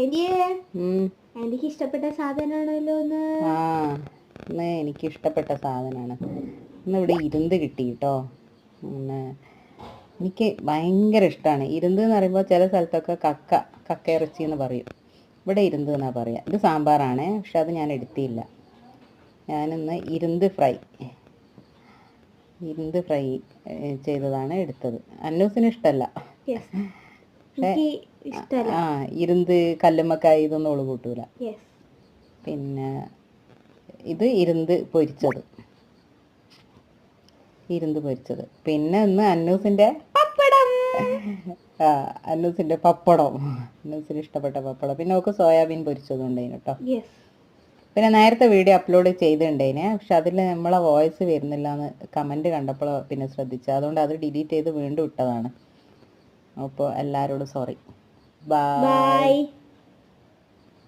എനിക്ക് ഇഷ്ടപ്പെട്ട സാധനമാണല്ലോ ഇന്ന് എനിക്ക് ഇഷ്ടപ്പെട്ട സാധനമാണ്. ഇന്ന് ഇവിടെ ഇരുന്ത് കിട്ടി കേട്ടോ. പിന്നെ എനിക്ക് ഭയങ്കര ഇഷ്ടമാണ്. ഇരുന്ത് എന്ന് പറയുമ്പോൾ ചില സ്ഥലത്തൊക്കെ കക്ക ഇറച്ചി എന്ന് പറയും. ഇവിടെ ഇരുന്ത് എന്നാണ് പറയുക. ഇത് സാമ്പാറാണ്, പക്ഷെ അത് ഞാൻ എടുത്തില്ല. ഞാനിന്ന് ഇരുന്ത് ഫ്രൈ ചെയ്തതാണ് എടുത്തത്. അന്നൂസിന് ഇഷ്ടമല്ല. ഇരുന്ത് കല്ലുമ്മക്കായി ഇതൊന്നും ഓള് കൂട്ടൂല. പിന്നെ ഇത് ഇരുന്ത് പൊരിച്ചത്. പിന്നെ ഇന്ന് അന്നൂസിന്റെ പപ്പടം. അന്നൂസിന് ഇഷ്ടപ്പെട്ട പപ്പടം. പിന്നെ അവൾക്ക് സോയാബീൻ പൊരിച്ചതും ഉണ്ടായിന് കേട്ടോ. പിന്നെ നേരത്തെ വീഡിയോ അപ്ലോഡ് ചെയ്തിട്ടുണ്ടേനെ, പക്ഷെ അതിൽ നമ്മളെ വോയിസ് വരുന്നില്ല എന്ന് കമൻറ്റ് കണ്ടപ്പോൾ പിന്നെ ശ്രദ്ധിച്ചത്. അതുകൊണ്ട് അത് ഡിലീറ്റ് ചെയ്ത് വീണ്ടും ഇട്ടതാണ്. അപ്പോൾ എല്ലാവരോടും സോറി. ബൈ.